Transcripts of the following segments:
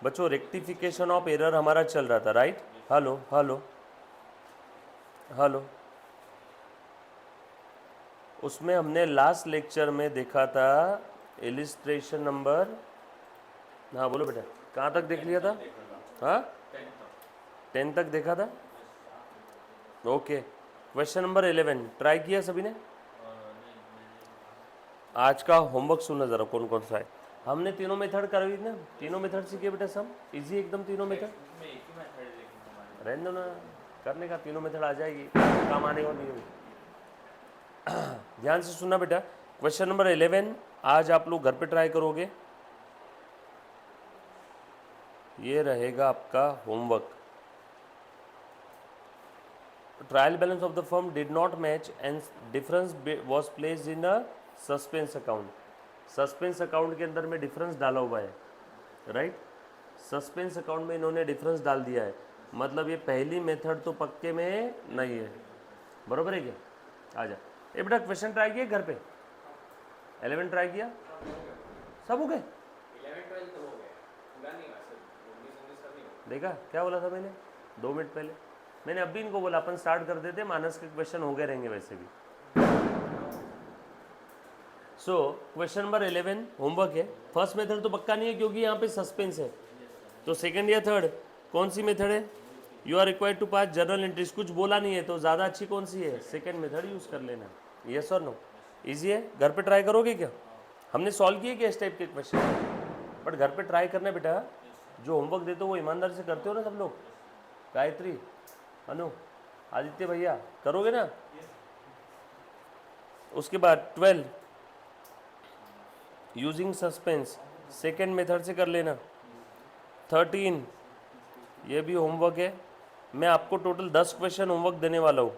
बच्चों rectification of error हमारा चल रहा था, राइट? Hello hello hello. उसमें हमने लास्ट लेक्चर में देखा था इलिस्ट्रेशन नंबर, हाँ बोलो बेटा, कहाँ तक देख लिया था? हाँ 10 तक देखा था। ओके, क्वेश्चन नंबर 11 ट्राई किया सभी ने? आज का होमवर्क सुनना ज़रा कौन कौन सा है। हमने तीनों मेथड करवी ना, तीनों मेथड सीखे बेटा, सब इजी एकदम तीनों मेथड। रहने दो ना, करने का तीनों मेथड आ जाएगी, काम आने वाली है। ध्यान से सुनना बेटा, क्वेश्चन नंबर 11 आज आप लोग घर पे ट्राई करोगे, ये रहेगा आपका homework. Trial balance of the firm did not match and difference was placed in a suspense account. Suspense account के अंदर में डिफरेंस डाला हुआ है, राइट? सस्पेंस अकाउंट में इन्होंने डिफरेंस डाल दिया है, मतलब ये पहली मेथड तो पक्के में नहीं है, बरोबर है क्या? आ जा ये बेटा, क्वेश्चन ट्राई किया घर पे? 11 ट्राई किया? सब हो गए? देखा क्या बोला था मैंने 2 मिनट पहले? मैंने अभी इनको बोला अपन स्टार्ट कर देते, मानस के क्वेश्चन हो गए रहेंगे वैसे भी। सो क्वेश्चन नंबर 11 होमवर्क है। फर्स्ट मेथड तो पक्का नहीं है क्योंकि यहाँ पे सस्पेंस है, तो सेकंड या थर्ड कौन सी मेथड है? You are required to pass journal entries, कुछ बोला नहीं है तो ज़्यादा अच्छी कौन सी है? सेकंड मेथड यूज़ कर लेना। यस और नो? ईजी है, घर पे ट्राई करोगे क्या? हमने सॉल्व किए क्या इस टाइप के क्वेश्चन? बट घर पे ट्राई करना बेटा, जो होमवर्क देते हो वो ईमानदारी से करते हो ना सब लोग? गायत्री, अनु, आदित्य भैया, करोगे ना? उसके बाद 12 यूजिंग सस्पेंस, सेकेंड मेथड से कर लेना। 13 ये भी होमवर्क है, मैं आपको टोटल 10 क्वेश्चन होमवर्क देने वाला हूँ।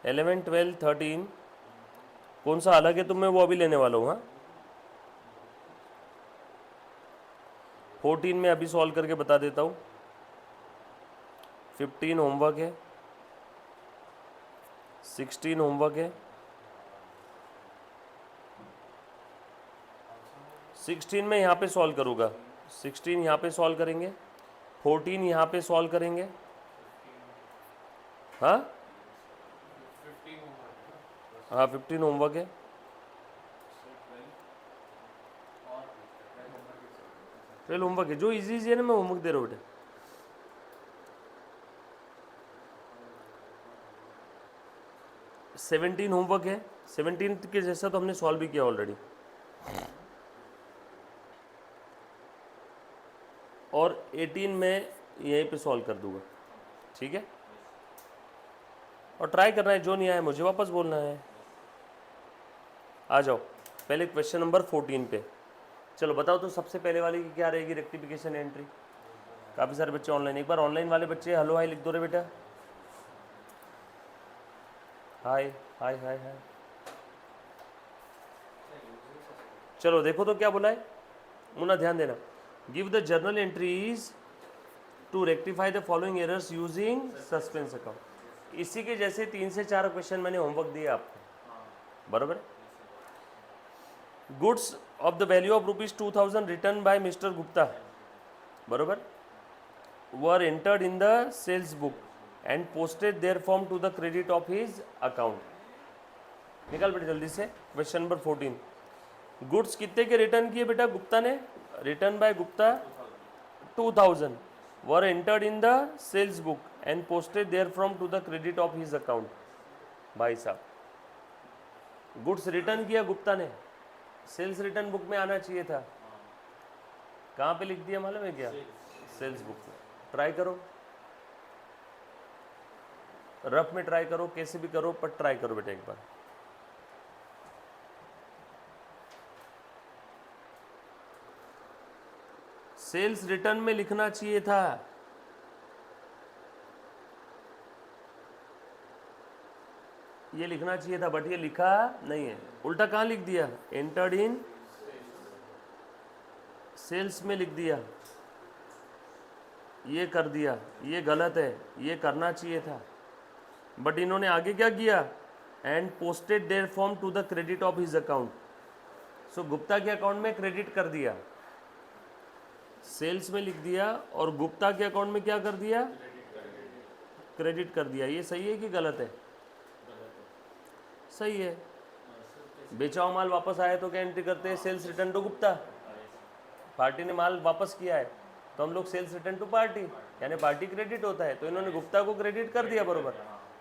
11, 12, 13 कौन सा अलग है तो मैं वो अभी लेने वाला हूँ। हाँ 14 में अभी सॉल्व करके बता देता हूँ। 15 होमवर्क है, 16 होमवर्क है, 16 में यहाँ पे सॉल्व करूँगा, 16 यहाँ पे सॉल्व करेंगे, 14 यहाँ पे सॉल्व करेंगे। हाँ हाँ 15 होमवर्क है, ट्वेल्व होमवर्क है, जो इजी इजी है ना मैं होमवर्क दे रहा हूँ बेटा। 17 होमवर्क है, 17 के जैसा तो हमने सॉल्व भी किया ऑलरेडी, और 18 में यहीं पे सॉल्व कर दूंगा, ठीक है? और ट्राई करना है, जो नहीं आया मुझे वापस बोलना है। आ जाओ पहले क्वेश्चन नंबर 14 पे, चलो बताओ तो सबसे पहले वाली की क्या रहेगी रेक्टिफिकेशन एंट्री? काफ़ी सारे बच्चे ऑनलाइन, एक बार ऑनलाइन वाले बच्चे हेलो हाय लिख दो रे बेटा, हाय हाय हाय हाय। चलो देखो तो क्या बोला है मुन्ना, ध्यान देना। Give the journal entries to rectify the following errors using suspense account. इसी के जैसे 3 से 4 क्वेश्चन मैंने होमवर्क दिए आपको, बराबर? Goods of the value of ₹2000 return by mister Gupta, बराबर, were entered in the sales book and posted therefrom to the credit of his account. निकाल बेटा जल्दी से क्वेश्चन नंबर 14। गुड्स कितने के रिटर्न किए बेटा गुप्ता ने? Return by Gupta 2000 were entered in the sales book and posted there from to the credit of his account. भाई साहब गुड्स रिटर्न किया गुप्ता ने, सेल्स रिटर्न बुक में आना चाहिए था, कहाँ पे लिख दिया मालूम है क्या? सेल्स बुक में। ट्राई करो, रफ में ट्राई करो, कैसे भी करो पर ट्राई करो बेटा एक बार। सेल्स रिटर्न में लिखना चाहिए था, ये लिखना चाहिए था, बट ये लिखा नहीं है, उल्टा कहाँ लिख दिया? एंटर्ड इन सेल्स में लिख दिया, ये कर दिया, ये गलत है, ये करना चाहिए था। बट इन्होंने आगे क्या किया? And posted therefrom to the credit of his account. So Gupta के अकाउंट में क्रेडिट कर दिया, सेल्स में लिख दिया और गुप्ता के अकाउंट में क्या कर दिया, क्रेडिट कर दिया। ये सही है कि गलत है? सही है। बेचा हुआ माल वापस आया तो क्या एंट्री करते हैं, sales return to Gupta. Party ने माल वापस किया है तो हम लोग सेल्स रिटर्न टू पार्टी, यानी पार्टी क्रेडिट होता है, तो इन्होंने गुप्ता को क्रेडिट कर दिया बरोबर।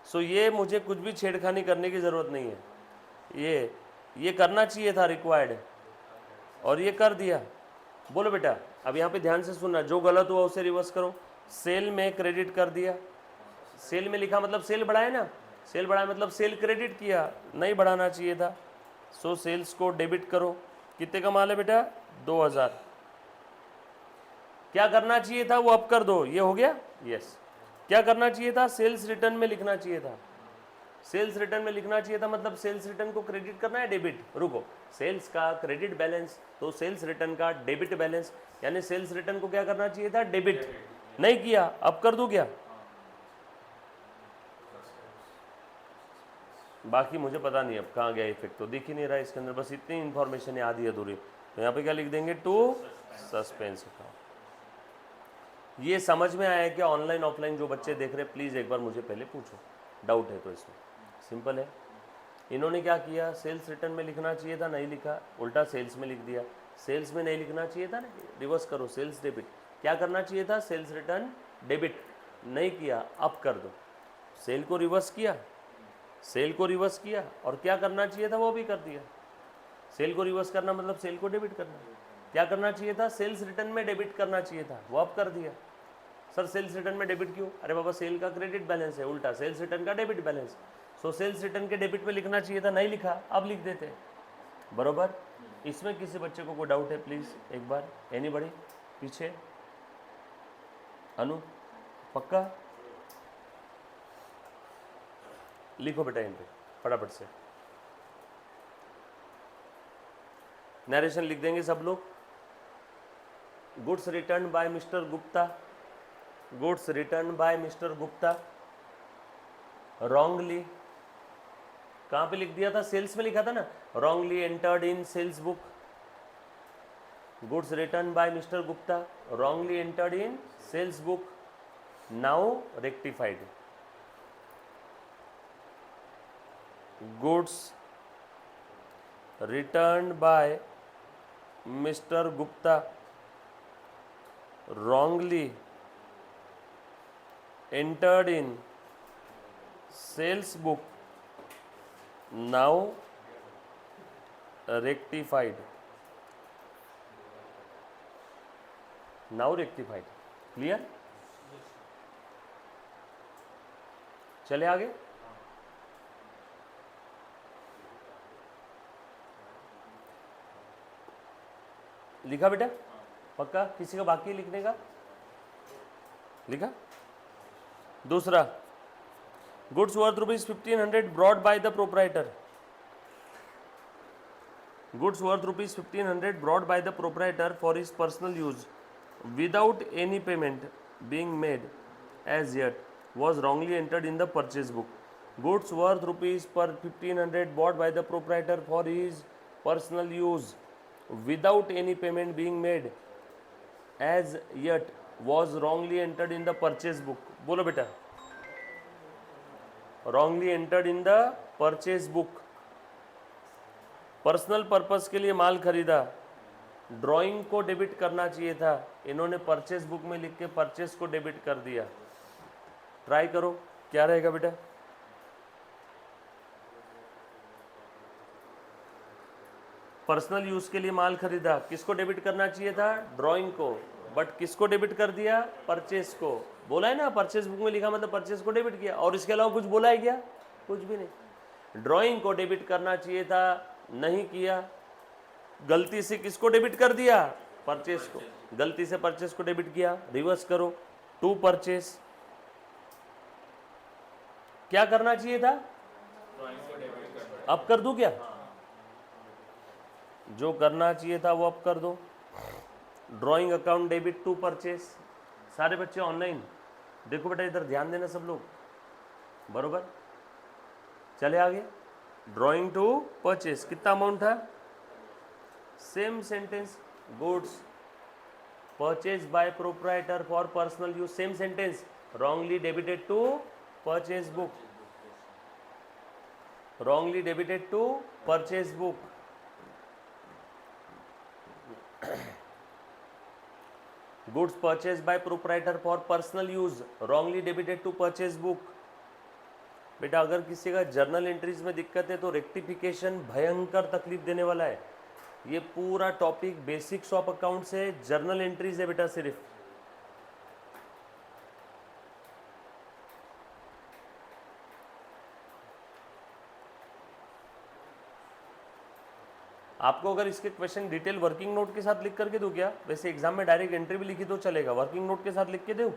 सो ये मुझे कुछ भी छेड़खानी करने की ज़रूरत नहीं है, ये करना चाहिए था रिक्वायर्ड, और ये कर दिया। बोलो बेटा, अब यहाँ पे ध्यान से सुनना, जो गलत हुआ उसे रिवर्स करो। सेल में क्रेडिट कर दिया, सेल में लिखा मतलब सेल बढ़ाए ना, सेल बढ़ाया मतलब सेल क्रेडिट किया, नहीं बढ़ाना चाहिए था। सो सेल्स को डेबिट करो। कितने का माल है बेटा, 2000। क्या करना चाहिए था वो अब कर दो, ये हो गया, यस। क्या करना चाहिए था, सेल्स रिटर्न में लिखना चाहिए था। सेल्स रिटर्न में लिखना चाहिए था मतलब सेल्स रिटर्न को क्रेडिट करना है डेबिट। रुको, सेल्स का क्रेडिट बैलेंस तो सेल्स रिटर्न का डेबिट बैलेंस, यानी सेल्स रिटर्न को क्या करना चाहिए था, डेबिट। नहीं किया, अब कर दूं क्या? बाकी मुझे पता नहीं अब कहाँ गया इफेक्ट, तो दिख ही नहीं रहा इसके अंदर, बस इतनी इन्फॉर्मेशन है आधी अधूरी। तो यहाँ पे क्या लिख देंगे, टू सस्पेंस अकाउंट। ये समझ में आया क्या? ऑनलाइन ऑफलाइन जो बच्चे देख रहे प्लीज़ एक बार मुझे पहले पूछो, डाउट है तो इसमें। सिंपल है। इन्होंने क्या किया, सेल्स रिटर्न में लिखना चाहिए था, नहीं लिखा, उल्टा सेल्स में लिख दिया। सेल्स में नहीं लिखना चाहिए था ना, रिवर्स करो, सेल्स डेबिट। क्या करना चाहिए था, सेल्स रिटर्न डेबिट, नहीं किया, अब कर दो। सेल को रिवर्स किया, सेल को रिवर्स किया, और क्या करना चाहिए था वो भी कर दिया। सेल को रिवर्स करना मतलब सेल को डेबिट करना। क्या करना चाहिए था, सेल्स रिटर्न में डेबिट करना चाहिए था, वो अब कर दिया। सर सेल्स रिटर्न में डेबिट क्यों? अरे बाबा सेल का क्रेडिट बैलेंस है, उल्टा सेल्स रिटर्न का debit balance. So sales return के डेबिट में लिखना चाहिए था, नहीं लिखा, अब लिख देते, बरोबर। इसमें किसी बच्चे को कोई डाउट है प्लीज़ एक बार, एनीबॉडी? पीछे अनु, पक्का? लिखो बेटा इन पे फटाफट से, नरेशन लिख देंगे सब लोग। Goods return by mister Gupta, goods return by mister Gupta wrongly, कहाँ पे लिख दिया था, सेल्स में लिखा था ना, wrongly entered in sales book. Goods return by mister Gupta wrongly entered in sales book, now rectified. Goods return by mister Gupta wrongly entered in sales book, now rectified, now rectified। Clear? चले आगे। लिखा बेटा, पक्का? किसी का बाकी लिखने का? लिखा। दूसरा, goods worth ₹1500 brought by the proprietor, goods worth ₹1500 brought by the proprietor for his personal use without any payment being made as yet was wrongly entered in the purchase book. Goods worth ₹1500 bought by the proprietor for his personal use without any payment being made as yet was wrongly entered in the purchase book. बोलो बेटा, wrongly entered in the purchase book। Personal purpose के लिए माल खरीदा, drawing को debit करना चाहिए था, इन्होंने परचेस बुक में लिख के परचेस को डेबिट कर दिया। ट्राई करो क्या रहेगा बेटा। पर्सनल यूज के लिए माल खरीदा, किसको डेबिट करना चाहिए था, ड्राइंग को, बट किसको डेबिट कर दिया, परचेस को। बोला है ना, परचेस बुक में लिखा मतलब परचेस को डेबिट किया, और इसके अलावा कुछ बोला है क्या, कुछ भी नहीं। ड्राइंग को डेबिट करना चाहिए था, नहीं किया, गलती से किसको डेबिट कर दिया, परचेस को, गलती से परचेस को डेबिट किया, रिवर्स करो, टू परचेस। क्या करना चाहिए था, अब कर दूं क्या, जो करना चाहिए था वो अब कर दो। Drawing account debit to purchase. सारे बच्चे ऑनलाइन देखो बेटा, इधर ध्यान देना सब लोग, बरोबर। चले आगे, ड्राइंग टू परचेस कितना अमाउंट था, same sentence, goods purchase by proprietor for personal use, same sentence, wrongly debited to purchase book, wrongly debited to purchase book. Goods purchased by proprietor for personal use, wrongly debited to purchase book. बेटा अगर किसी का journal entries में दिक्कत है तो rectification भयंकर तकलीफ देने वाला है। ये पूरा टॉपिक बेसिक्स ऑफ अकाउंट से जर्नल एंट्रीज है बेटा सिर्फ। आपको अगर इसके क्वेश्चन डिटेल वर्किंग नोट के साथ लिख करके दूं क्या? वैसे एग्जाम में डायरेक्ट एंट्री भी लिखी तो चलेगा, वर्किंग नोट के साथ लिख के दूं?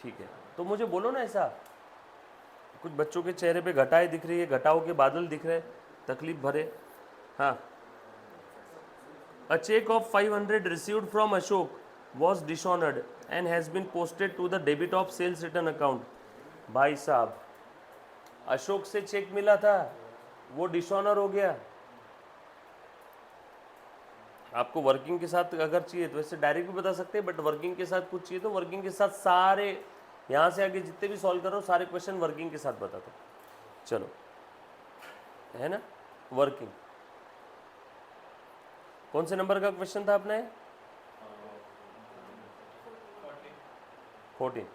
ठीक है, तो मुझे बोलो ना ऐसा। कुछ बच्चों के चेहरे पे घटाएं दिख रही है, घटाओं के बादल दिख रहे, तकलीफ भरे। हाँ, a cheque of 500 received from Ashok was dishonoured and has been posted to the debit of sales return account. भाई साहब, अशोक से चेक मिला था, वो डिसऑनर हो गया। आपको वर्किंग के साथ अगर चाहिए तो वैसे डायरेक्ट भी बता सकते हैं, बट वर्किंग के साथ कुछ चाहिए तो वर्किंग के साथ सारे यहाँ से आगे जितने भी सॉल्व करो सारे क्वेश्चन वर्किंग के साथ बता दो। चलो, है ना वर्किंग। कौन से नंबर का क्वेश्चन था आपने? 14।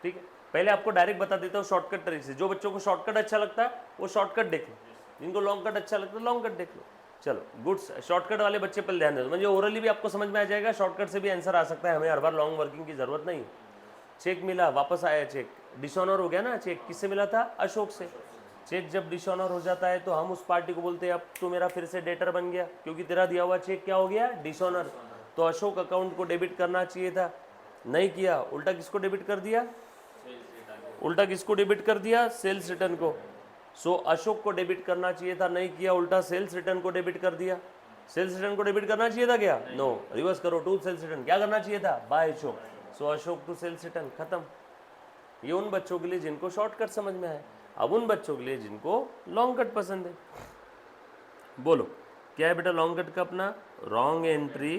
ठीक है, पहले आपको डायरेक्ट बता देता हूँ शॉर्टकट तरीके से। जो बच्चों को शॉर्टकट अच्छा लगता है वो शॉर्टकट देख लो, जिनको लॉन्ग कट अच्छा लगता है लॉन्ग कट देख लो। चलो गुड्स, शॉर्टकट वाले बच्चे पहले ध्यान दे दो, मुझे ओरली भी आपको समझ में आ जाएगा, शॉर्टकट से भी आंसर आ सकता है, हमें हर बार लॉन्ग वर्किंग की जरूरत नहीं। चेक मिला, वापस आया चेक, डिसऑनर हो गया ना चेक, किससे मिला था? अशोक से। चेक जब डिसऑनर हो जाता है तो हम उस पार्टी को बोलते हैं अब तू मेरा फिर से डेटर बन गया, क्योंकि तेरा दिया हुआ चेक क्या हो गया? डिसऑनर। तो अशोक अकाउंट को डेबिट करना चाहिए था, नहीं किया, उल्टा किसको डेबिट कर दिया? उल्टा किसको डेबिट कर दिया? सेल्स रिटर्न को। सो अशोक को डेबिट करना चाहिए था, नहीं किया, उल्टा सेल्स रिटर्न को डेबिट कर दिया। सेल्स रिटर्न को डेबिट करना चाहिए था क्या? नो, रिवर्स करो, टू सेल्स रिटर्न। क्या करना चाहिए था? By Ashok. So Ashok to sales return, खत्म। ये उन बच्चों के लिए जिनको शॉर्टकट समझ में आए। अब उन बच्चों के लिए जिनको लॉन्ग कट पसंद है, बोलो क्या है बेटा लॉन्ग कट का अपना? Wrong entry,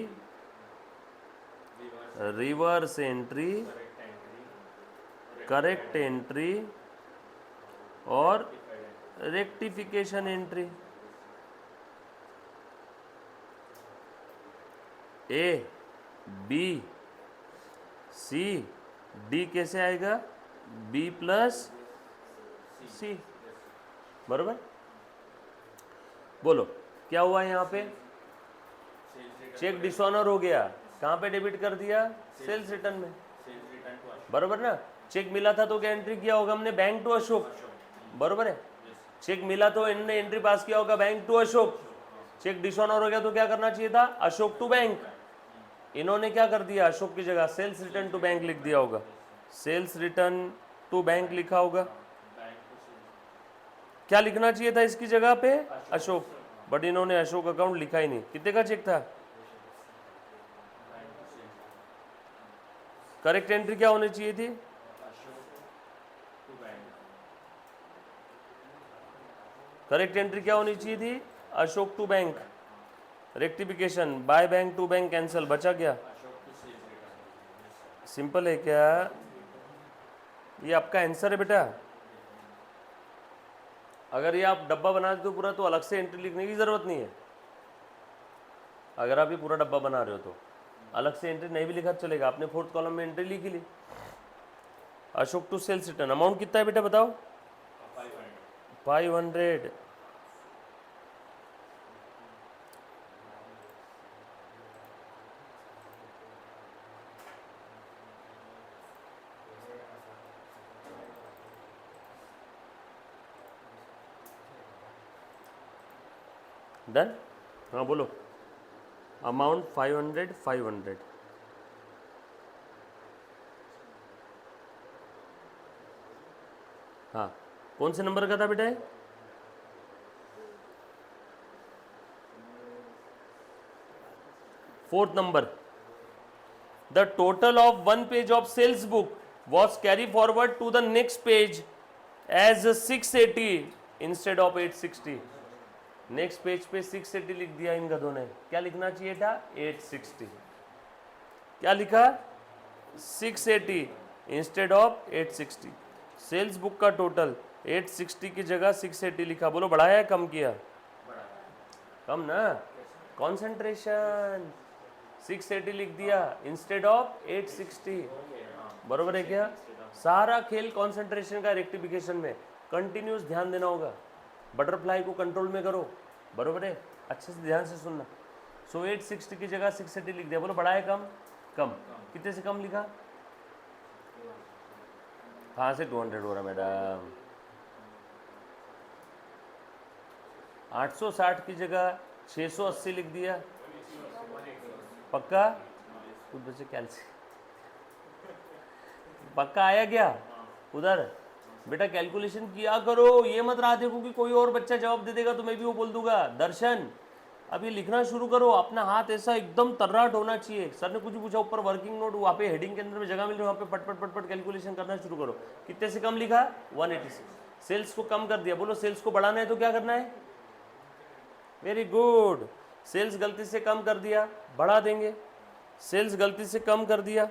reverse entry, correct entry और रेक्टिफिकेशन एंट्री। ए, बी, सी, डी कैसे आएगा? बी प्लस सी, बरोबर। बोलो क्या हुआ यहाँ पे? चेक डिसऑनर हो गया, कहाँ पे डेबिट कर दिया? सेल्स रिटर्न में, बरोबर ना। चेक मिला था तो क्या एंट्री किया होगा हमने? बैंक टू अशोक, बरोबर है। चेक मिला तो इन्होंने एंट्री पास किया होगा bank to Ashok. Cheque dishonour हो गया तो क्या करना चाहिए था? Ashok to bank. इन्होंने क्या कर दिया? अशोक की जगह सेल्स रिटर्न टू बैंक लिख दिया होगा, सेल्स रिटर्न टू बैंक लिखा होगा। क्या लिखना चाहिए था इसकी जगह पे? अशोक, बट इन्होंने अशोक अकाउंट लिखा ही नहीं। कितने का चेक था? करेक्ट एंट्री क्या होनी चाहिए थी? करेक्ट एंट्री क्या होनी चाहिए थी? Ashok to bank. Rectification by bank to bank cancel, बचा क्या? सिंपल है क्या? ये आपका आंसर है बेटा। अगर ये आप डब्बा बना दो पूरा तो अलग से एंट्री लिखने की जरूरत नहीं है। अगर आप ये पूरा डब्बा बना रहे हो तो अलग से एंट्री नहीं भी लिखा चलेगा। आपने फोर्थ कॉलम में एंट्री लिखी ली। Ashok to sales return, amount कितना है बेटा बताओ? 500। डन? हाँ बोलो। अमाउंट 500, 500। हाँ, कौन से नंबर का था बेटा? Fourth number. The total of one page of sales book was carry forward to the next page as 680 instead of 860। Next page पे 680 लिख दिया इन गधों ने, क्या लिखना चाहिए था? 860। क्या लिखा 680 इंस्टेड ऑफ 860। सेल्स बुक का टोटल 860 की जगह 680 लिखा। बोलो बढ़ाया है कम किया? कम ना। कॉन्सेंट्रेशन 680 लिख दिया इंस्टेड ऑफ 860। बरोबर है क्या? सारा खेल कॉन्सेंट्रेशन का रेक्टिफिकेशन में। कंटिन्यूस ध्यान देना होगा, बटरफ्लाई को कंट्रोल में करो। बरोबर है, अच्छे से ध्यान से सुनना। सो 860 की जगह 680 लिख दिया। बोलो बढ़ाया कम? कम। कितने से कम लिखा? कहाँ से 200 हो रहा मैडम? 860 की जगह 680 लिख दिया। पक्का? कुछ बच्चे कैलसी पक्का आया क्या उधर? बेटा कैलकुलेशन किया करो, ये मत रहा देखो कि कोई और बच्चा जवाब दे देगा तो मैं भी वो बोल दूंगा। दर्शन अभी लिखना शुरू करो, अपना हाथ ऐसा एकदम तर्राट होना चाहिए। सर ने कुछ पूछा ऊपर वर्किंग नोट, वहाँ पे हेडिंग के अंदर में जगह मिल रही है, वहाँ पे पट पट पट पट कैलकुलेशन करना शुरू करो। कितने से कम लिखा? 186। सेल्स को कम कर दिया। बोलो सेल्स को बढ़ाना है तो क्या करना है? Very good. सेल्स गलती से कम कर दिया, बढ़ा देंगे। सेल्स गलती से कम कर दिया,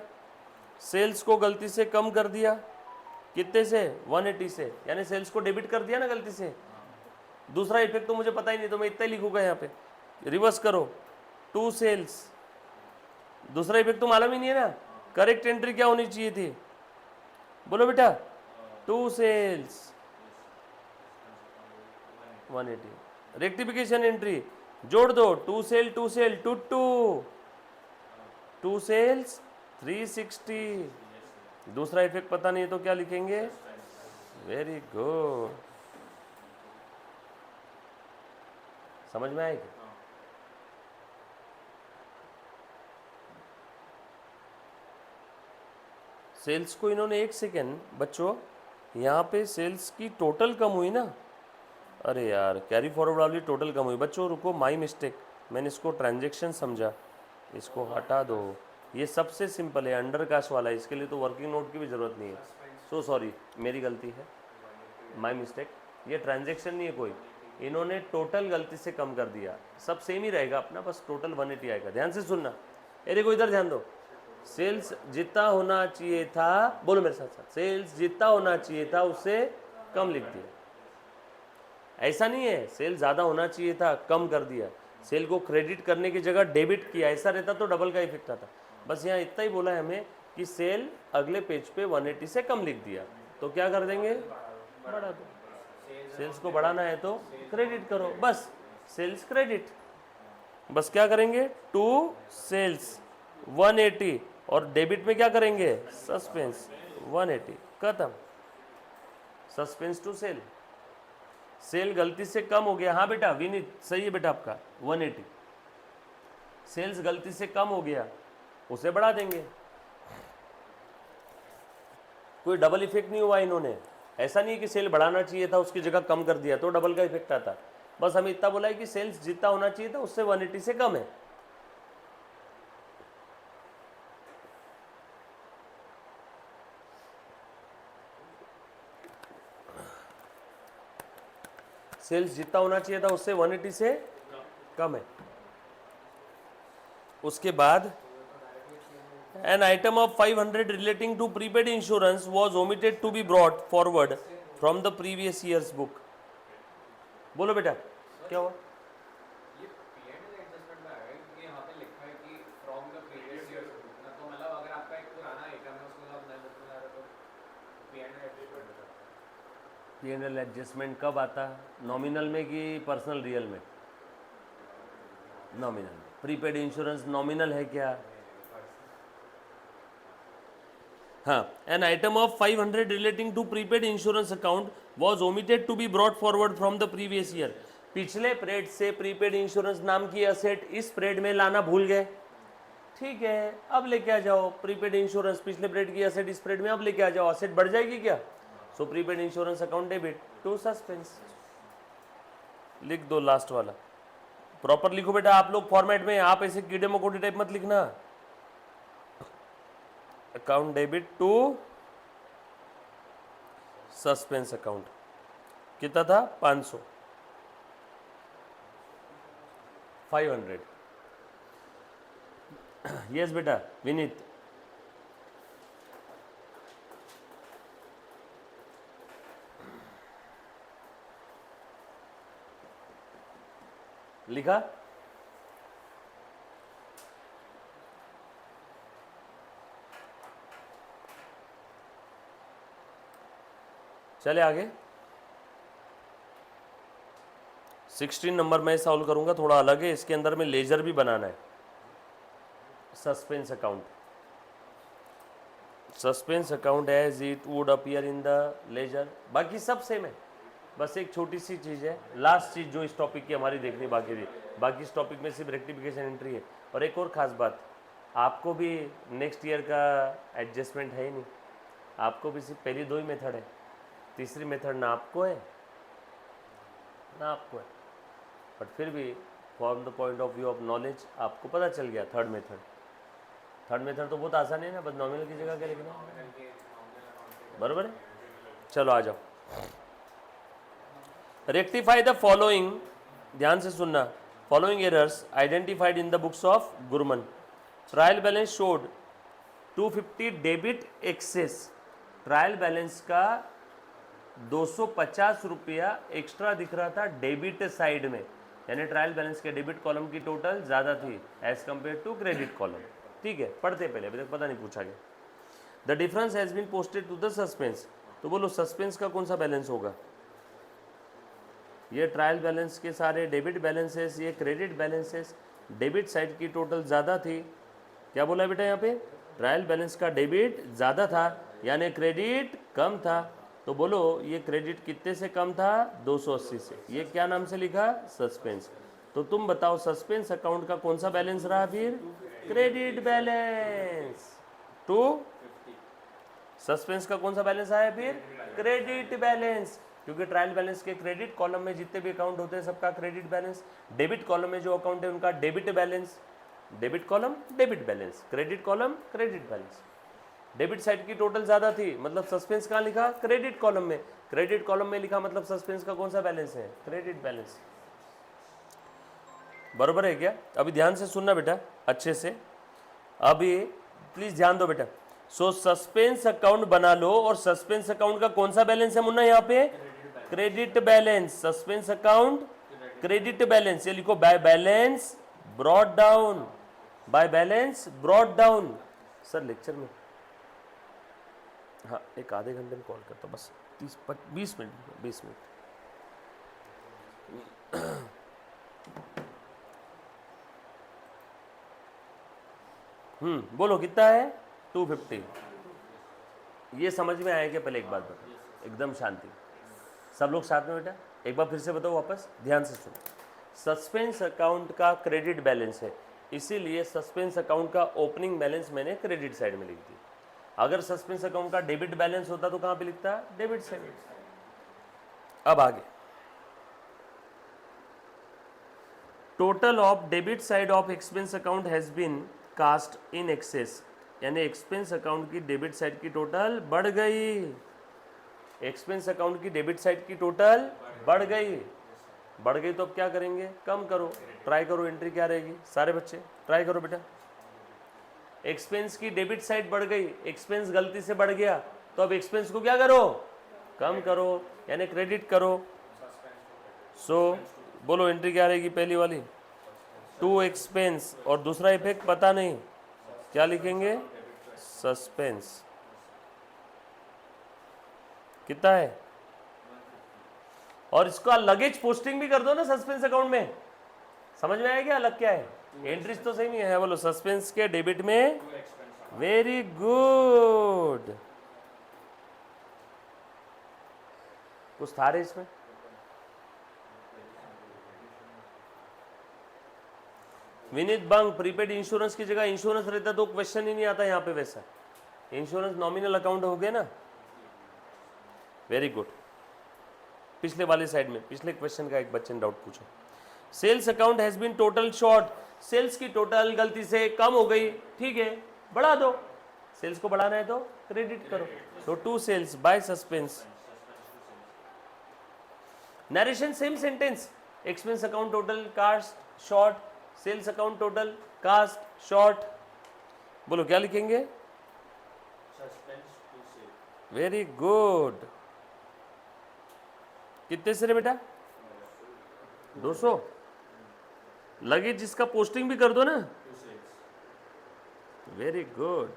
सेल्स को गलती से कम कर दिया। कितने से? 180 से, यानी सेल्स को डेबिट कर दिया ना गलती से। दूसरा इफेक्ट तो मुझे पता ही नहीं, तो मैं इतना ही लिखूंगा यहाँ पे। रिवर्स करो, टू सेल्स। दूसरा इफेक्ट तो मालूम ही नहीं है ना। करेक्ट एंट्री क्या होनी चाहिए थी? बोलो बेटा। To sales 180। रेक्टिफिकेशन एंट्री जोड़ दो, to sale to sale to to, to sales 360। दूसरा इफेक्ट पता नहीं है तो क्या लिखेंगे? Very good. समझ में आएगी? सेल्स को इन्होंने, एक सेकेंड बच्चों, यहाँ पे सेल्स की टोटल कम हुई ना। अरे यार कैरी फॉरवर्ड वाली टोटल कम हुई। बच्चों रुको, माई मिस्टेक, मैंने इसको ट्रांजैक्शन समझा, इसको हटा दो। ये सबसे सिंपल है, अंडर कास्ट वाला है, इसके लिए तो वर्किंग नोट की भी ज़रूरत नहीं है। सो सॉरी, मेरी गलती है, माई मिस्टेक। ये ट्रांजैक्शन नहीं है कोई, इन्होंने टोटल गलती से कम कर दिया। सब सेम ही रहेगा अपना, बस टोटल 180 आएगा। ध्यान से सुनना। अरे को इधर ध्यान दो। सेल्स जितना होना चाहिए था, बोलो मेरे साथ साथ, सेल्स जितना होना चाहिए था उससे कम लिख दिया। ऐसा नहीं है सेल ज़्यादा होना चाहिए था, कम कर दिया। सेल को क्रेडिट करने की जगह डेबिट किया, ऐसा रहता तो डबल का इफेक्ट आता। बस यहाँ इतना ही बोला है हमें कि सेल अगले पेज पे 180 से कम लिख दिया, तो क्या कर देंगे? बढ़ा दो। सेल्स को बढ़ाना है तो क्रेडिट करो, बस सेल्स क्रेडिट। बस क्या करेंगे? टू सेल्स 180, और डेबिट में क्या करेंगे? सस्पेंस 180। खत्म। Suspense to cell. सेल गलती से कम हो गया। हाँ बेटा विनीत सही है बेटा आपका, 180। सेल्स गलती से कम हो गया, उसे बढ़ा देंगे। कोई डबल इफेक्ट नहीं हुआ इन्होंने। ऐसा नहीं है कि सेल बढ़ाना चाहिए था उसकी जगह कम कर दिया तो डबल का इफेक्ट आता। बस हमें इतना बोला है कि सेल्स जितना होना चाहिए था उससे 180 से कम है। सेल्स जितना होना चाहिए था उससे 180 से कम है। उसके बाद an item of 500 relating to prepaid insurance was omitted to be brought forward from the previous year's book। बोलो बेटा क्या हुआ? ये P&L एडजस्टमेंट में आएगा क्योंकि यहाँ पे लिखा है कि from the previous year book ना, तो मतलब अगर आपका एक पुराना आइटम है उसको आप नए बुक में ला रहे हो तो P&L एडजस्टमेंट होता है। P&L एडजस्टमेंट कब आता? नॉमिनल में कि पर्सनल रियल में? नॉमिनल। प्रीपेड इंश्योरेंस नॉमिनल है क्या? हाँ। An item of 500 relating to prepaid insurance account was omitted to be brought forward from the previous year. पिछले पीरियड से प्रीपेड इंश्योरेंस नाम की असेट इस पीरियड में लाना भूल गए, ठीक है, अब लेके आ जाओ। प्रीपेड इंश्योरेंस पिछले पीरियड की असेट इस पीरियड में अब लेके आ जाओ, असेट बढ़ जाएगी क्या? So prepaid insurance account debit to suspense. लिख दो लास्ट वाला, प्रॉपर लिखो बेटा आप लोग फॉर्मेट में, आप ऐसे कीड़े मकोड़े टाइप मत लिखना। Account debit to suspense account. कितना था? 500, 500। यस बेटा विनीत, लिखा? चले आगे। 16 नंबर मैं सॉल्व करूंगा, थोड़ा अलग है, इसके अंदर में लेजर भी बनाना है। Suspense account, suspense account as it would appear in the ledger, बाकी सब सेम है, बस एक छोटी सी चीज़ है, लास्ट चीज़ जो इस टॉपिक की हमारी देखनी बाकी थी, बाकी इस टॉपिक में सिर्फ रेक्टिफिकेशन एंट्री है। और एक और ख़ास बात, आपको भी नेक्स्ट ईयर का एडजस्टमेंट है ही नहीं, आपको भी सिर्फ पहली दो ही मेथड है, तीसरी मेथड ना आपको है ना आपको है, बट फिर भी from the point of view of knowledge आपको पता चल गया थर्ड मेथड। थर्ड मेथड तो बहुत आसान है ना, बस नॉमिनल की जगह क्या लिखना है, बराबर है। चलो आ जाओ। रेक्टिफाई द फॉलोइंग, ध्यान से सुनना, following errors identified in the books of Gurman. Trial balance showed 250 debit excess, trial balance का 250 रुपया एक्स्ट्रा दिख रहा था डेबिट साइड में, यानी ट्रायल बैलेंस के डेबिट कॉलम की टोटल ज़्यादा थी as compared to credit column. ठीक है, पढ़ते पहले, अभी तक पता नहीं पूछा गया। The difference has been posted to the suspense, तो बोलो सस्पेंस का कौन सा बैलेंस होगा? ये ट्रायल बैलेंस के सारे डेबिट बैलेंसेस, ये क्रेडिट बैलेंसेस, डेबिट साइड की टोटल ज़्यादा थी, क्या बोला बेटा यहाँ पे? ट्रायल बैलेंस का डेबिट ज़्यादा था यानी क्रेडिट कम था, तो बोलो ये क्रेडिट कितने से कम था? 280 से। ये क्या नाम से लिखा? सस्पेंस। तो तुम बताओ सस्पेंस अकाउंट का कौन सा बैलेंस रहा फिर? Credit balance. टू सस्पेंस का कौन सा बैलेंस आया फिर? क्रेडिट बैलेंस, क्योंकि ट्रायल बैलेंस के क्रेडिट कॉलम में जितने भी अकाउंट होते हैं सबका क्रेडिट बैलेंस, डेबिट कॉलम में जो अकाउंट है उनका debit balance, debit column debit balance, credit column credit balance. Debit side की टोटल ज़्यादा थी, मतलब सस्पेंस कहाँ लिखा? क्रेडिट कॉलम में। क्रेडिट कॉलम में लिखा मतलब सस्पेंस का कौन सा बैलेंस है? Credit balance. बरोबर है क्या? अभी ध्यान से सुनना बेटा अच्छे से, अभी प्लीज ध्यान दो बेटा। सो सस्पेंस अकाउंट बना लो, और सस्पेंस अकाउंट का कौन सा बैलेंस है मुन्ना यहाँ पे? Credit balance. Suspense account credit balance, ये लिखो by balance brought down, by balance brought down. Sir lecture में हाँ एक आधे घंटे में कॉल करता हूँ, बस 20 मिनट 20 मिनट। बोलो कितना है? 250। ये समझ में आया क्या? पहले एक बात बताओ, एकदम शांति, सब लोग साथ में बेटा, एक बार फिर से बताओ वापस, ध्यान से सुनो। सस्पेंस अकाउंट का क्रेडिट बैलेंस है, इसीलिए सस्पेंस अकाउंट का ओपनिंग बैलेंस मैंने क्रेडिट साइड में लिख दी। अगर सस्पेंस अकाउंट का डेबिट बैलेंस होता तो कहाँ पे लिखता? Debit side. अब आगे, total of debit side of expense account has been cast in excess, यानी एक्सपेंस अकाउंट की डेबिट साइड की टोटल बढ़ गई, एक्सपेंस अकाउंट की डेबिट साइड की टोटल बढ़ गई। बढ़ गई तो अब क्या करेंगे? कम करो, ट्राई करो, एंट्री क्या रहेगी? सारे बच्चे ट्राई करो बेटा। एक्सपेंस की डेबिट साइड बढ़ गई, एक्सपेंस गलती से बढ़ गया, तो अब एक्सपेंस को क्या करो? कम करो, यानी क्रेडिट करो। सो बोलो एंट्री क्या रहेगी? पहली वाली टू एक्सपेंस, और दूसरा इफेक्ट पता नहीं, क्या लिखेंगे? सस्पेंस। कितना है? और इसका लगेज पोस्टिंग भी कर दो ना सस्पेंस अकाउंट में। समझ में आया क्या अलग क्या है? एंट्रीज तो सही नहीं है, बोलो सस्पेंस के डेबिट में। वेरी गुड, कुछ था रे इसमें? विनीत बंग, प्रीपेड इंश्योरेंस की जगह इंश्योरेंस रहता तो क्वेश्चन ही नहीं आता यहाँ पे, वैसा इंश्योरेंस नॉमिनल अकाउंट हो गया ना। Very good. पिछले वाले साइड में पिछले क्वेश्चन का एक बच्चे ने डाउट पूछा, sales account has been total short, sales की टोटल गलती से कम हो गई, ठीक है बढ़ा दो, सेल्स को बढ़ाना है तो क्रेडिट करो। तो to sales by suspense. Narration same sentence, expense account total cast short, sales account total cast short, बोलो क्या लिखेंगे? Suspense to sale. Very good. कितने से रे बेटा? 200। लगेज जिसका पोस्टिंग भी कर दो ना। To sales. Very good.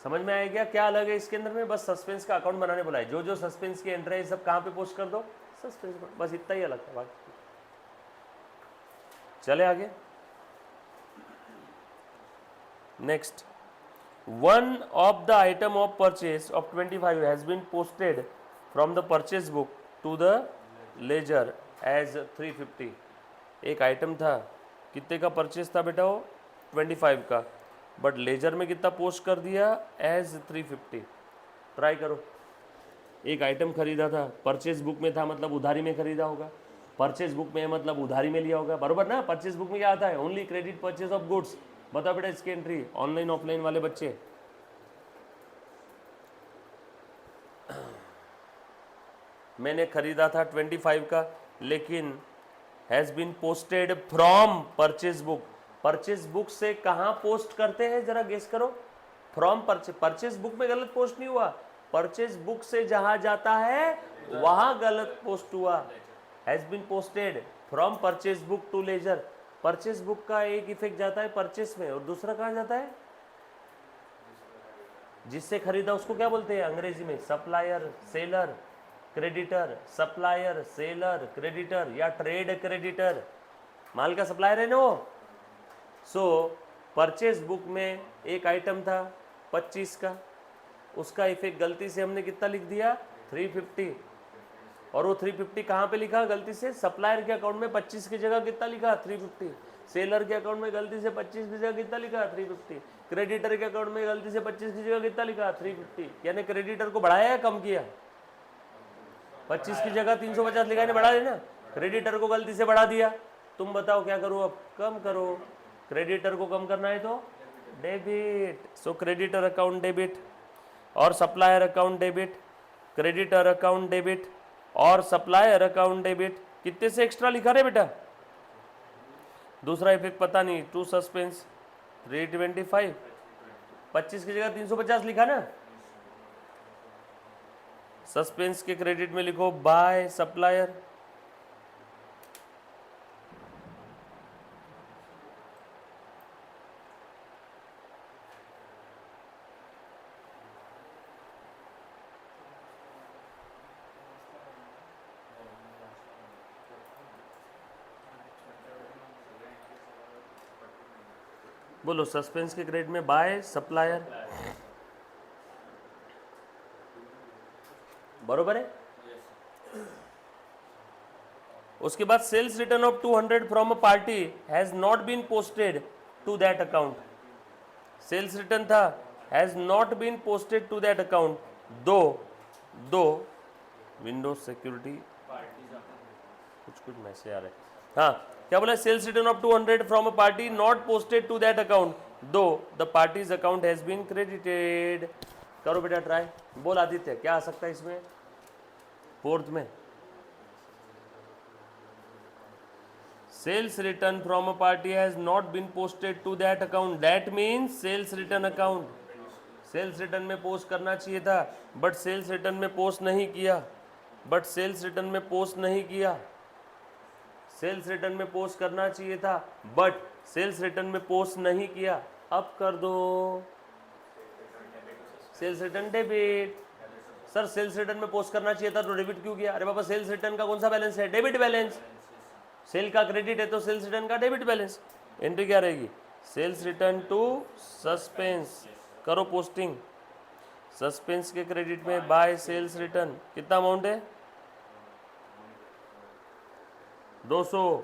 समझ में आया क्या अलग है इसके अंदर में? बस सस्पेंस का अकाउंट बनाने बोला है। जो जो सस्पेंस की एंट्री है सब कहाँ पे पोस्ट कर दो? सस्पेंस पर। बस इतना ही अलग था, बाकी चले आगे। Next, one of the item of purchase of 25 has been posted from the purchase book to the ledger as 350। एक आइटम था, कितने का परचेज था बेटा? वो 25 का, बट लेजर में कितना पोस्ट कर दिया? एज 350। ट्राई करो। एक आइटम खरीदा था, परचेज बुक में था मतलब उधारी में खरीदा होगा, परचेज बुक में मतलब उधारी में लिया होगा, बरोबर ना? परचेज बुक में क्या आता है? Only credit purchase of goods. बताओ बेटा इसकी एंट्री, ऑनलाइन ऑफलाइन वाले बच्चे। मैंने खरीदा था 25 का, लेकिन has been posted from purchase book. Purchase book से कहाँ पोस्ट करते हैं जरा गेस करो? फ्रॉम परचेज बुक में गलत पोस्ट नहीं हुआ, परचेज बुक से जहां जाता है वहां गलत पोस्ट हुआ। Has been posted from purchase book to ledger. Purchase book का एक इफेक्ट जाता है परचेज में, और दूसरा कहाँ जाता है? जिससे खरीदा उसको क्या बोलते हैं अंग्रेजी में? Supplier, seller, creditor. Supplier, seller, creditor या ट्रेड क्रेडिटर, माल का सप्लायर है ना वो। सो परचेज बुक में एक आइटम था 25 का, उसका इफेक्ट गलती से हमने कितना लिख दिया? 350। और वो 350 कहाँ पे लिखा गलती से? सप्लायर के अकाउंट में 25 की जगह कितना लिखा? 350। सेलर के अकाउंट में गलती से 25 की जगह कितना लिखा? 350। क्रेडिटर के अकाउंट में गलती से 25 की जगह कितना लिखा? 350। यानी क्रेडिटर को बढ़ाया या कम किया? 25 की जगह 350 लिखा है, बढ़ा देना। क्रेडिटर को गलती से बढ़ा दिया। तुम बताओ क्या करो अब? कम करो। क्रेडिटर को कम करना है तो डेबिट। सो क्रेडिटर अकाउंट डेबिट और supplier account debit, creditor account debit और सप्लायर अकाउंट डेबिट। कितने से एक्स्ट्रा लिखा रे बेटा? दूसरा इफेक्ट पता नहीं। टू सस्पेंस 325, 25 की जगह 350 लिखा ना। सस्पेंस के क्रेडिट में लिखो बाय सप्लायर। बोलो सस्पेंस के क्रेडिट में बाय सप्लायर, बरोबर है। उसके बाद sales return of 200 from a party has not been posted to that account. Sales return था, has not been posted to that account. दो विंडोज सिक्योरिटी कुछ मैसेज आ रहे हैं। हाँ, क्या बोला? Sales return of 200 from a party not posted to that account to the party's account has been credited. करो बेटा ट्राई। बोल आदित्य क्या आ सकता है इसमें? फोर्थ में sales return from a party has not been posted to that account, that means sales return account. Sales return में post करना चाहिए था, बट सेल्स रिटर्न में पोस्ट नहीं किया। बट सेल्स रिटर्न में पोस्ट नहीं किया। सेल्स रिटर्न में पोस्ट करना चाहिए था, बट सेल्स रिटर्न में पोस्ट नहीं किया। अब कर दो sales return debit. Sir sales return में पोस्ट करना चाहिए था तो डेबिट क्यों किया? अरे बाबा सेल्स रिटर्न का कौन सा बैलेंस है? Debit balance. सेल का क्रेडिट है तो सेल्स रिटर्न का डेबिट बैलेंस। एंट्री क्या रहेगी? Sales return to suspense. करो पोस्टिंग। सस्पेंस के क्रेडिट में बाय सेल्स रिटर्न कितना अमाउंट है? 200।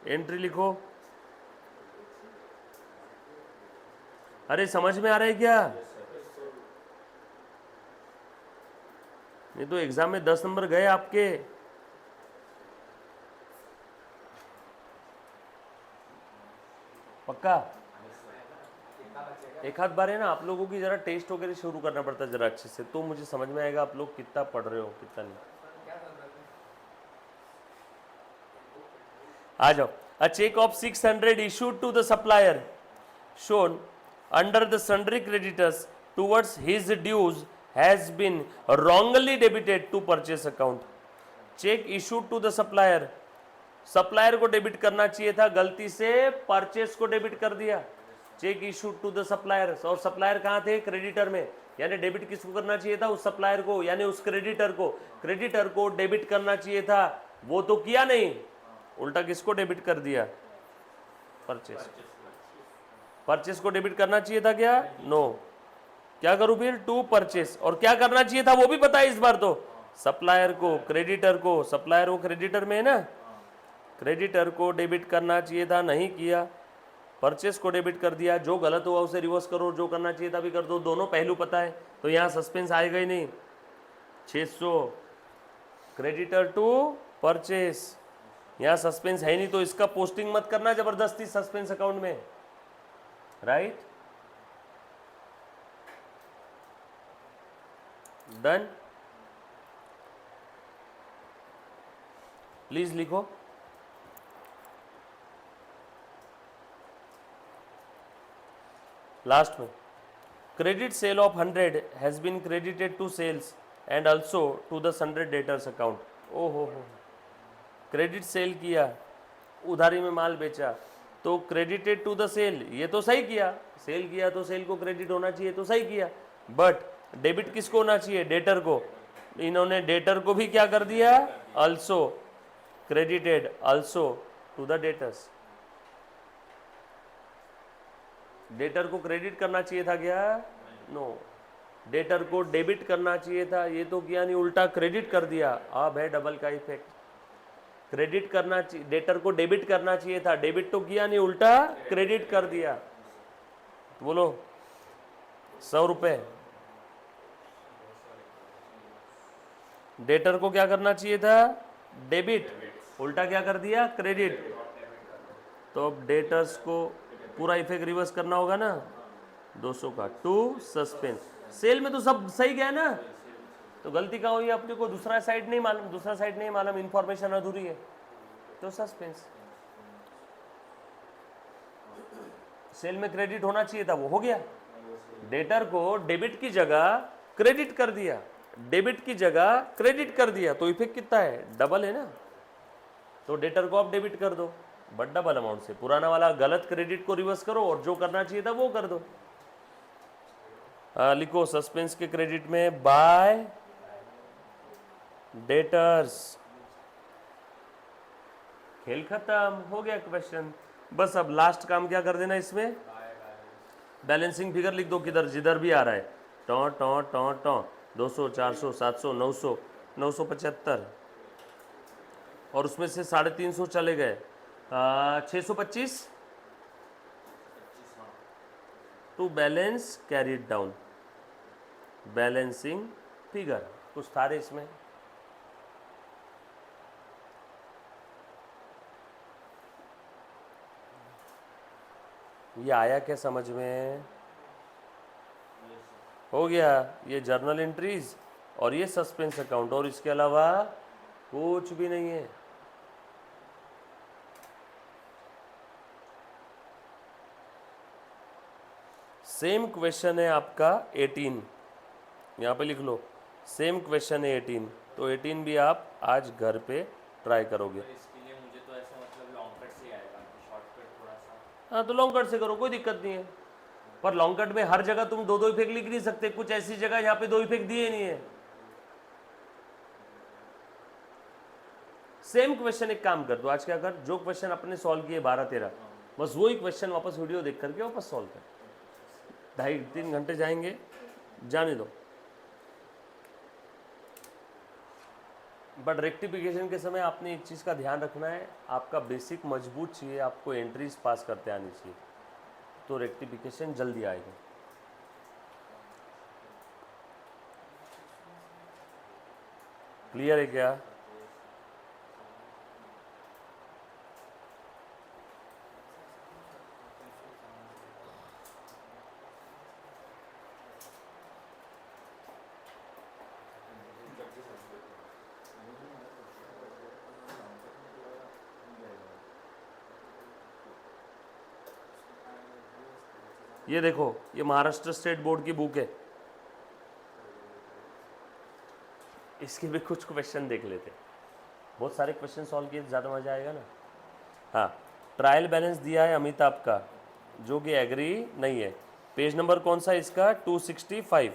एंट्री लिखो। अरे समझ में आ रहा है क्या? नहीं तो एग्जाम में 10 नंबर गए आपके। पक्का? एक आध बार है ना, आप लोगों की जरा टेस्ट वगैरह शुरू करना पड़ता है जरा अच्छे से, तो मुझे समझ में आएगा आप लोग कितना पढ़ रहे हो कितना नहीं। आ जाओ। A check of 600 issued to the supplier shown under the sundry creditors towards his dues has been wrongly debited to purchase account. Cheque issued to the supplier, supplier को डेबिट करना चाहिए था, गलती से परचेस को डेबिट कर दिया. Cheque issued to the supplier, और सप्लायर कहाँ थे? क्रेडिटर में. यानी डेबिट किसको करना चाहिए था? उस सप्लायर को, यानी उस क्रेडिटर को. क्रेडिटर को डेबिट करना चाहिए था, वो तो किया नहीं, उल्टा किसको डेबिट कर दिया? परचेस. परचेस को डेबिट करना चाहिए था क्या? नो. क्या करूं फिर? To purchase. और क्या करना चाहिए था वो भी पता है इस बार तो, सप्लायर को, क्रेडिटर को. सप्लायर वो क्रेडिटर में है ना, क्रेडिटर को डेबिट करना चाहिए था, नहीं किया. परचेस को डेबिट कर दिया. जो गलत हुआ उसे रिवर्स करो, जो करना चाहिए था भी कर दो. दोनों पहलू पता है तो यहाँ सस्पेंस आएगा ही नहीं. 600 क्रेडिटर टू परचेस, यहाँ सस्पेंस है नहीं तो इसका पोस्टिंग मत करना जबरदस्ती सस्पेंस अकाउंट में. Right, done. प्लीज लिखो. लास्ट में credit sale of 100 has been credited to sales and also to the sundry debtors account. ओ हो, क्रेडिट सेल किया, उधारी में माल बेचा, तो क्रेडिटेड टू द सेल, ये तो सही किया. सेल किया तो सेल को क्रेडिट होना चाहिए, तो सही किया. बट डेबिट किसको होना चाहिए? डेटर को. इन्होंने डेटर को भी क्या कर दिया? Also credited also to the debtors. Debtor को क्रेडिट करना चाहिए था क्या? नो. डेटर को डेबिट करना चाहिए था, ये तो किया नहीं, उल्टा क्रेडिट कर दिया. अब है डबल का इफेक्ट. क्रेडिट करना चाहिए, डेटर को डेबिट करना चाहिए था, डेबिट तो किया नहीं, उल्टा क्रेडिट कर दिया. बोलो 100 रुपये. डेटर को क्या करना चाहिए था? डेबिट, उल्टा क्या कर दिया? क्रेडिट. तो अब डेटर्स को पूरा इफेक्ट रिवर्स करना होगा ना, 200 का. To suspense. सेल में तो सब सही गया ना, तो गलती कहाँ हुई अपने को? दूसरा साइड नहीं मालूम, दूसरा साइड नहीं मालूम, इंफॉर्मेशन अधूरी है, तो सस्पेंस. सेल में क्रेडिट होना चाहिए था, वो हो गया. डेटर को डेबिट की जगह क्रेडिट कर दिया, डेबिट की जगह क्रेडिट कर दिया, तो इफेक्ट कितना है? डबल है ना. तो डेटर को आप डेबिट कर दो, बट डबल अमाउंट से. पुराना वाला गलत क्रेडिट को रिवर्स करो और जो करना चाहिए था वो कर दो. लिखो सस्पेंस के क्रेडिट में बाय डेटर्स. खेल खत्म हो गया क्वेश्चन. बस अब लास्ट काम क्या कर देना इसमें? बैलेंसिंग फिगर लिख दो किधर जिधर भी आ रहा है. टॉ टॉ टॉ टॉ 200 400 700 900 975, और उसमें से 350 चले गए. 625 to balance carried down. Balancing figure कुछ था रे इसमें. ये आया क्या समझ में? हो गया. ये जर्नल एंट्रीज और ये सस्पेंस अकाउंट, और इसके अलावा कुछ भी नहीं है. सेम क्वेश्चन है आपका 18, यहाँ पे लिख लो. सेम क्वेश्चन है 18, तो 18 भी आप आज घर पे ट्राई करोगे. इसके लिए मुझे तो ऐसा मतलब लॉन्ग कट से आएगा, शॉर्टकट थोड़ा सा. हाँ, तो लॉन्ग कट से करो, कोई दिक्कत नहीं है. पर लॉन्ग कट में हर जगह तुम दो दो इफेक्ट लिख नहीं सकते. कुछ ऐसी जगह यहाँ पे दो इफेक्ट दिए नहीं है. सेम क्वेश्चन एक काम कर दो, आज क्या कर, जो क्वेश्चन अपने सॉल्व किए 12-13, बस वही क्वेश्चन वापस वीडियो देख करके वापस सॉल्व कर. 2.5-3 घंटे जाएंगे, जाने दो. बट रेक्टिफिकेशन के समय आपने एक चीज़ का ध्यान रखना है, आपका बेसिक मजबूत चाहिए, आपको एंट्रीज पास करते आनी चाहिए, तो रेक्टिफिकेशन जल्दी आएगा. क्लियर है क्या? ये देखो, ये महाराष्ट्र स्टेट बोर्ड की बुक है, इसके भी कुछ क्वेश्चन देख लेते हैं। बहुत सारे क्वेश्चन सॉल्व किए, ज़्यादा मजा आएगा ना। हाँ, ट्रायल बैलेंस दिया है अमिताभ का, जो कि एग्री नहीं है। पेज नंबर कौन सा है इसका? 265,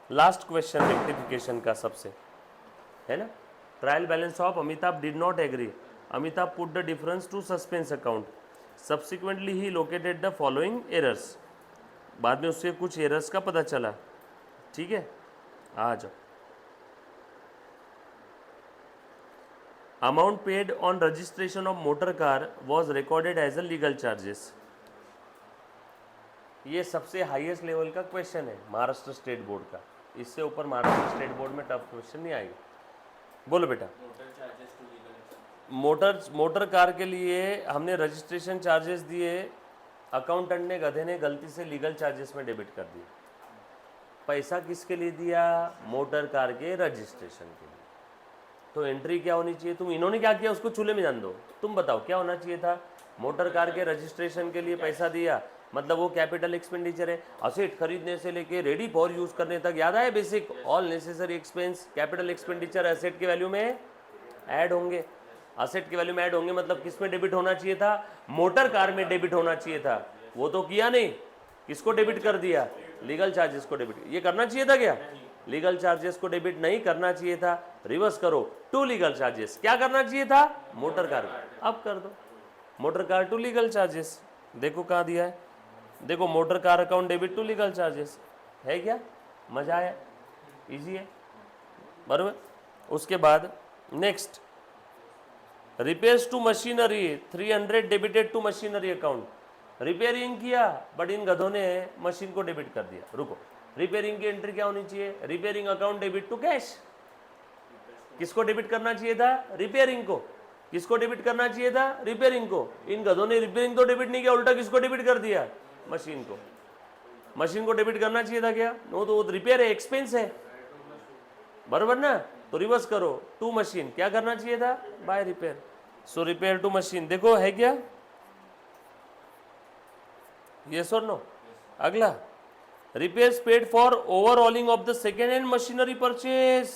लास्ट क्वेश्चन रेक्टिफिकेशन का सबसे, है ना। Trial balance of Amitabh did not agree, Amitabh put the difference to suspense account, subsequently he located the following errors, बाद में उससे कुछ एरर्स का पता चला। ठीक है, आ जाओ। Amount paid on registration of motor car was recorded as a legal charges. ये सबसे हाईएस्ट लेवल का क्वेश्चन है महाराष्ट्र स्टेट बोर्ड का, इससे ऊपर महाराष्ट्र स्टेट बोर्ड में टफ क्वेश्चन नहीं आएगा। बोलो बेटा। Motor charges to legal motor car के लिए हमने रजिस्ट्रेशन चार्जेस दिए, अकाउंटेंट ने गधे ने गलती से लीगल चार्जेस में डेबिट कर दिए। पैसा किसके लिए दिया? मोटर कार के रजिस्ट्रेशन के लिए। तो एंट्री क्या होनी चाहिए? तुम इन्होंने क्या किया उसको चूल्हे में जान दो, तुम बताओ क्या होना चाहिए था? मोटर कार के रजिस्ट्रेशन के लिए पैसा दिया, मतलब वो कैपिटल एक्सपेंडिचर है। असेट खरीदने से लेके रेडी फॉर यूज करने तक, याद है basic, all necessary expense capital expenditure asset के वैल्यू में ऐड होंगे। असेट के वैल्यू में ऐड होंगे मतलब किस में डेबिट होना चाहिए था? मोटर कार में डेबिट होना चाहिए था, वो तो किया नहीं। किसको डेबिट कर दिया? लीगल चार्जेस को डेबिट। ये करना चाहिए था क्या? लीगल चार्जेस को डेबिट नहीं करना चाहिए था, रिवर्स करो, टू लीगल चार्जेस। क्या करना चाहिए था? Motor car. अब कर दो motor car to legal charges. देखो कहाँ दिया है, देखो motor car account debit to legal charges है। क्या मजा आया? इजी है, बराबर। उसके बाद next, repairs to machinery 300 debited to machinery account. Repairing किया बट इन गधों ने मशीन को डेबिट कर दिया। रुको, रिपेयरिंग की एंट्री क्या होनी चाहिए? Repairing account debit to cash. किसको डेबिट करना चाहिए था? रिपेयरिंग को। किसको डेबिट करना चाहिए था? रिपेयरिंग को। इन गधों ने रिपेयरिंग तो डेबिट नहीं किया, उल्टा किसको डेबिट कर दिया? मशीन को। मशीन को डेबिट करना चाहिए था क्या? वो तो रिपेयर है, एक्सपेंस है, बराबर ना। तो रिवर्स करो, टू मशीन। क्या करना चाहिए था? By repair. So repair to machine. देखो है क्या? यस और नो? अगला, repairs paid for overhauling of the second hand machinery purchase.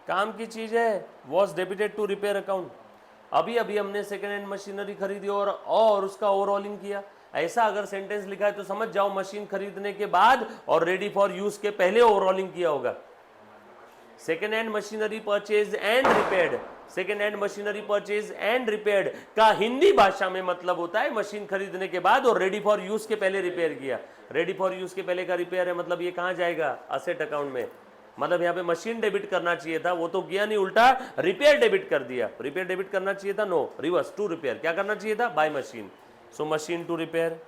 काम की चीज है, was debited to repair account. अभी अभी हमने सेकेंड हैंड मशीनरी खरीदी और उसका ओवरऑलिंग किया। ऐसा अगर सेंटेंस लिखा है तो समझ जाओ मशीन खरीदने के बाद और रेडी फॉर यूज के पहले ओवरऑलिंग किया होगा। Second hand machinery purchase and repaired, second hand machinery purchase and repaired का हिंदी भाषा में मतलब होता है मशीन खरीदने के बाद और रेडी फॉर यूज के पहले रिपेयर किया। रेडी फॉर यूज के पहले का रिपेयर है, मतलब ये कहां जाएगा? असेट अकाउंट में। मतलब यहाँ पे मशीन डेबिट करना चाहिए था, वो तो किया नहीं, उल्टा रिपेयर डेबिट कर दिया। रिपेयर डेबिट करना चाहिए था, नो, रिवर्स, टू रिपेयर। क्या करना चाहिए था? By machine. So machine to repair,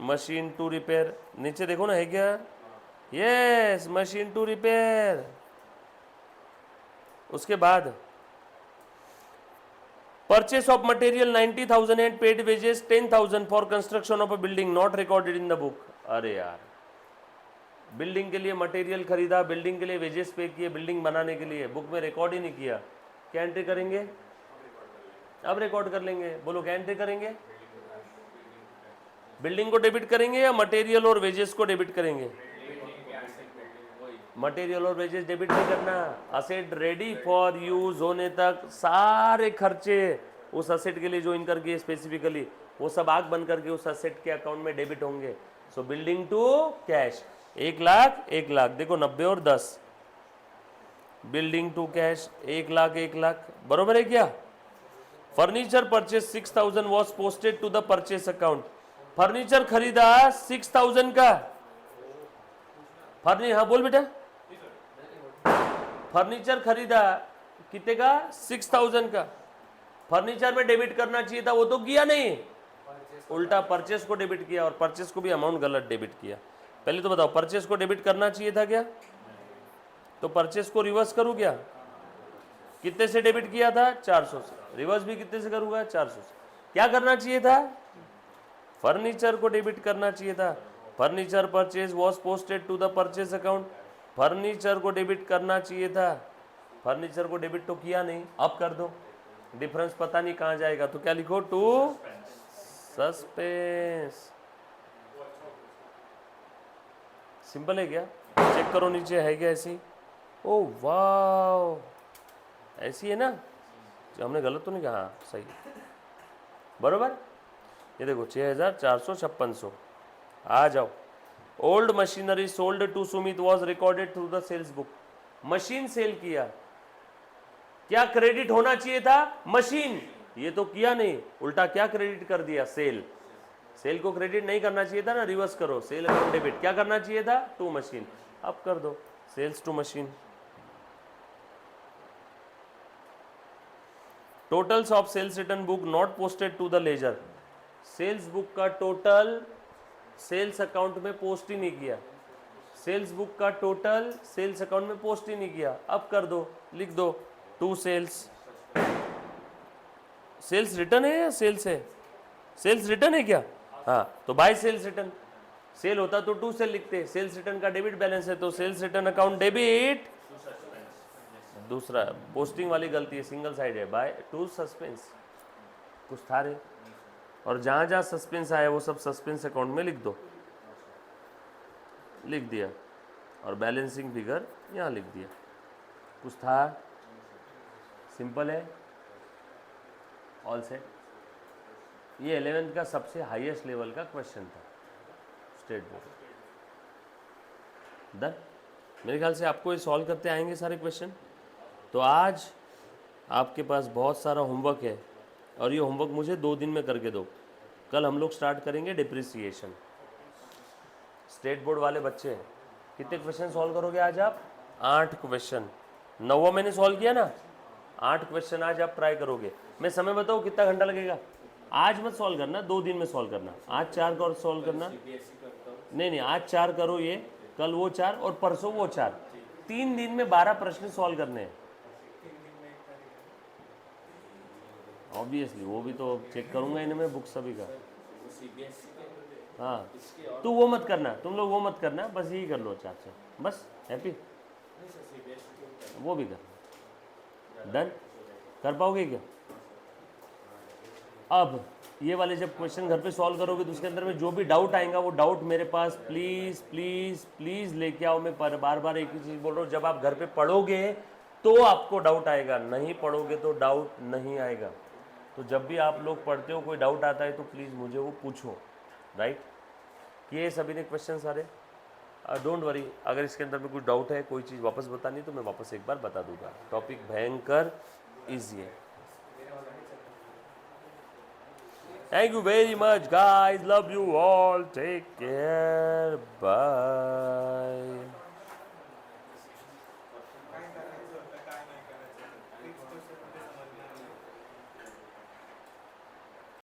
machine to repair. नीचे देखो ना, है क्या? Yes, machine to repair. उसके बाद purchase of material 90,000 and paid wages 10,000 for construction of a building not recorded in the book. अरे यार, बिल्डिंग के लिए मटेरियल खरीदा, बिल्डिंग के लिए वेजेस पे किए, बिल्डिंग बनाने के लिए, बुक में रिकॉर्ड ही नहीं किया। क्या एंट्री करेंगे? अब रिकॉर्ड कर लेंगे। बोलो क्या एंट्री करेंगे? बिल्डिंग को डेबिट करेंगे या मटेरियल और वेजेस को डेबिट करेंगे? मटेरियल और वेजेस डेबिट नहीं करना। असेट रेडी फॉर यूज होने तक सारे खर्चे उस असेट के लिए जो इनकर किए स्पेसिफिकली, वो सब आग बन करके उस असेट के अकाउंट में डेबिट होंगे। सो बिल्डिंग टू कैश 1,00,000 1,00,000, देखो 90 और 10, बिल्डिंग टू कैश 1,00,000 1,00,000, बरोबर है क्या? Furniture purchase 6,000 was posted to the purchase account. Furniture खरीदा 6,000 का। हाँ बोल बेटा। फर्नीचर खरीदा कितने का? 6,000 का। फर्नीचर में डेबिट करना चाहिए था, वो तो किया नहीं, उल्टा परचेस को डेबिट किया और परचेस को भी अमाउंट गलत डेबिट किया। पहले तो बताओ, परचेस को डेबिट करना चाहिए था क्या? तो परचेस को रिवर्स करूं क्या? कितने से डेबिट किया था? 400 से। रिवर्स भी कितने से करूंगा? 400 से। क्या करना चाहिए था? फर्नीचर को डेबिट करना चाहिए था। Furniture purchase was posted to the purchase account. Furniture को डेबिट करना चाहिए था, फर्नीचर को डेबिट तो किया नहीं। अब कर दो, डिफरेंस पता नहीं कहाँ जाएगा, तो क्या लिखो? To suspense. सिंपल है क्या? चेक करो नीचे है क्या ऐसी? ओ वाह, ऐसी है ना? हमने गलत तो नहीं कहा? हाँ, सही बरोबर। ये देखो 6456। आ जाओ। Old machinery sold to Sumit was recorded through the sales book. Machine sale किया, क्या क्रेडिट होना चाहिए था? मशीन। ये तो किया नहीं, उल्टा क्या क्रेडिट कर दिया? सेल। सेल को क्रेडिट नहीं करना चाहिए था ना, रिवर्स करो, सेल अकाउंट डेबिट। क्या करना चाहिए था? To machine. अब कर दो sales to machine. Totals of sales return book not posted to the ledger. Sales book का टोटल सेल्स अकाउंट में पोस्ट ही नहीं किया। सेल्स बुक का टोटल सेल्स अकाउंट में पोस्ट ही नहीं किया। अब कर दो, लिख दो टू सेल्स। सेल्स रिटर्न है या सेल्स है? सेल्स रिटर्न है क्या? हाँ, तो बाय सेल्स रिटर्न। सेल होता तो टू सेल लिखते, सेल्स रिटर्न का डेबिट बैलेंस है तो सेल्स रिटर्न अकाउंट डेबिट। दूसरा पोस्टिंग वाली गलती है, सिंगल साइड है, बाय टू सस्पेंस। कुछ था रे, और जहाँ जहाँ सस्पेंस आया वो सब सस्पेंस अकाउंट में लिख दो। लिख दिया, और बैलेंसिंग फिगर यहाँ लिख दिया। कुछ था? सिंपल है, ऑल सेट। ये 11th का सबसे हाईएस्ट लेवल का क्वेश्चन था स्टेट बोर्ड। डन। मेरे ख्याल से आपको ये सॉल्व करते आएंगे सारे क्वेश्चन। तो आज आपके पास बहुत सारा होमवर्क है, और ये होमवर्क मुझे 2 दिन में करके दो। कल हम लोग स्टार्ट करेंगे डिप्रिसिएशन। स्टेट बोर्ड वाले बच्चे कितने क्वेश्चन सॉल्व करोगे आज आप? 8 क्वेश्चन। 9वां मैंने सॉल्व किया ना, 8 क्वेश्चन आज आप ट्राई करोगे। मैं समय बताऊँ कितना घंटा लगेगा? आज मत सॉल्व करना, 2 दिन में सॉल्व करना। आज 4 का और सॉल्व करना। नहीं, आज 4 करो, ये कल वो 4 और परसों वो 4। 3 दिन में 12 प्रश्न सॉल्व करने हैं। ऑब्वियसली वो भी तो चेक करूंगा इनमें बुक सभी का। हाँ, तो वो मत करना, तुम लोग वो मत करना, बस यही कर लो 4 से, बस। हैप्पी? वो भी कर। डन। कर पाओगे क्या? अब ये वाले जब क्वेश्चन घर पे सॉल्व करोगे तो उसके अंदर में जो भी डाउट आएगा वो डाउट मेरे पास प्लीज़ प्लीज़ प्लीज़ लेके आओ। मैं बार बार एक ही चीज़ बोल रहा हूँ, जब आप घर पे पढ़ोगे तो आपको डाउट आएगा, नहीं पढ़ोगे तो डाउट नहीं आएगा। तो जब भी आप लोग पढ़ते हो, कोई डाउट आता है तो प्लीज़ मुझे वो पूछो, राइट? किए सभी ने क्वेश्चन सारे? डोंट वरी, अगर इसके अंदर में कुछ डाउट है, कोई चीज़ वापस बतानी तो मैं वापस एक बार बता दूंगा। टॉपिक भयंकर ईजी है। Thank you very much, guys. Love you all. Take care. Bye.